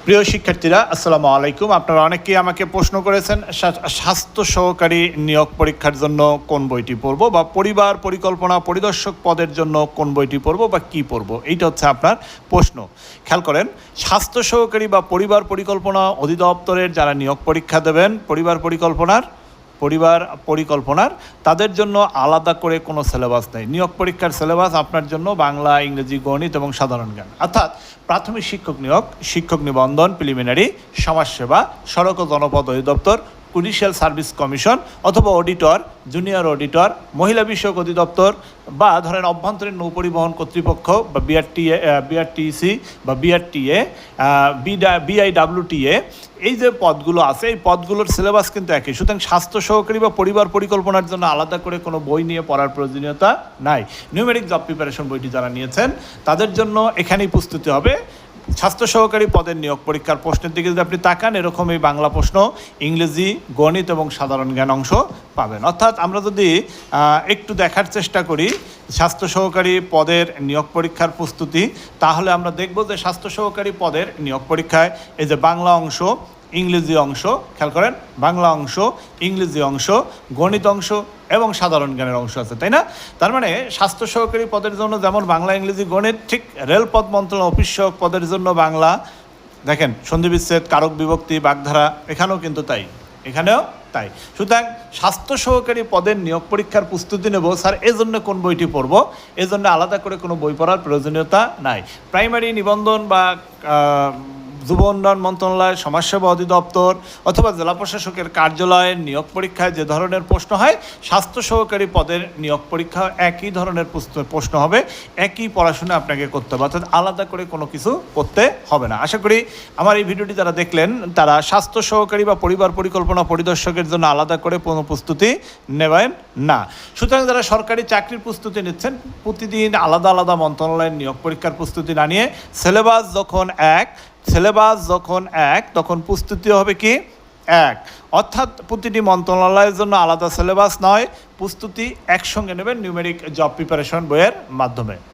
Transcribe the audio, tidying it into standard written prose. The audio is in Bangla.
প্রিয় শিক্ষার্থীরা, আসসালামু আলাইকুম। আপনারা অনেকেই আমাকে প্রশ্ন করেছেন স্বাস্থ্য সহকারী নিয়োগ পরীক্ষার জন্য কোন বইটি পড়ব, বা পরিবার পরিকল্পনা পরিদর্শক পদের জন্য কোন বইটি পড়ব বা কী পড়ব, এইটা হচ্ছে আপনার প্রশ্ন। খেয়াল করেন, স্বাস্থ্য সহকারী বা পরিবার পরিকল্পনা অধিদপ্তরের যারা নিয়োগ পরীক্ষা দেবেন পরিবার পরিকল্পনার তাদের জন্য আলাদা করে কোনো সিলেবাস নেই। নিয়োগ পরীক্ষার সিলেবাস আপনার জন্য বাংলা, ইংরেজি, গণিত এবং সাধারণ জ্ঞান, অর্থাৎ প্রাথমিক শিক্ষক নিয়োগ, শিক্ষক নিবন্ধন, প্রিলিমিনারি, সমাজসেবা, সড়ক ও জনপদ অধিদপ্তর, জুডিশিয়াল সার্ভিস কমিশন অথবা অডিটর, জুনিয়র অডিটর, মহিলা বিষয়ক অধিদপ্তর, বা ধরেন অভ্যন্তরীণ নৌপরিবহন কর্তৃপক্ষ বা বিআরটিসি বা বিআইডব্লিউটিএ, এই যে পদগুলো আছে এই পদগুলোর সিলেবাস কিন্তু একই। সুতরাং স্বাস্থ্য সহকারী বা পরিবার পরিকল্পনার জন্য আলাদা করে কোনো বই নিয়ে পড়ার প্রয়োজনীয়তা নাই। নিউমেরিক জব প্রিপারেশন বইটি যারা নিয়েছেন তাদের জন্য এখানেই প্রস্তুতি হবে। স্বাস্থ্য সহকারী পদের নিয়োগ পরীক্ষার প্রশ্নের দিকে যদি আপনি তাকান, এরকমই বাংলা প্রশ্ন, ইংরেজি, গণিত এবং সাধারণ জ্ঞান অংশ পাবেন। অর্থাৎ আমরা যদি একটু দেখার চেষ্টা করি স্বাস্থ্য সহকারী পদের নিয়োগ পরীক্ষার প্রস্তুতি, তাহলে আমরা দেখব যে স্বাস্থ্য সহকারী পদের নিয়োগ পরীক্ষায় এই যে বাংলা অংশ, ইংরেজি অংশ, খেয়াল করেন, বাংলা অংশ, ইংরেজি অংশ, গণিত অংশ এবং সাধারণ জ্ঞানের অংশ আছে, তাই না? তার মানে স্বাস্থ্য সহকারী পদের জন্য যেমন বাংলা, ইংরেজি, গণিত, ঠিক রেলপথ মন্ত্রণালয় অফিস সহায়ক পদের জন্য বাংলা, দেখেন সন্ধি বিচ্ছেদ, কারক বিভক্তি, বাগধারা, এখানেও কিন্তু তাই, এখানেও তাই। সুতরাং স্বাস্থ্য সহকারী পদের নিয়োগ পরীক্ষার প্রস্তুতি নেব স্যার, এজন্য কোন বইটি পড়ব, এজন্য আলাদা করে কোনো বই পড়ার প্রয়োজনীয়তা নাই। প্রাইমারি নিবন্ধন বা যুব উন্নয়ন মন্ত্রণালয়, সমাজসেবা অধিদপ্তর অথবা জেলা প্রশাসকের কার্যালয়ের নিয়োগ পরীক্ষায় যে ধরনের প্রশ্ন হয়, স্বাস্থ্য সহকারী পদের নিয়োগ পরীক্ষা একই ধরনের প্রশ্ন হবে, একই পড়াশোনা আপনাকে করতে হবে, অর্থাৎ আলাদা করে কোনো কিছু করতে হবে না। আশা করি আমার এই ভিডিওটি যারা দেখলেন তারা স্বাস্থ্য সহকারী বা পরিবার পরিকল্পনা পরিদর্শকের জন্য আলাদা করে কোনো প্রস্তুতি নেবেন না। সুতরাং যারা সরকারি চাকরির প্রস্তুতি নিচ্ছেন, প্রতিদিন আলাদা আলাদা মন্ত্রণালয়ের নিয়োগ পরীক্ষার প্রস্তুতি না নিয়ে সিলেবাস যখন এক তখন প্রস্তুতি হবে কি এক, অর্থাৎ প্রতিটি মন্ত্রণালয়ের জন্য আলাদা সিলেবাস নয়, প্রস্তুতি একসঙ্গে নেবেন নিউমেরিক জব প্রিপারেশন বইয়ের মাধ্যমে।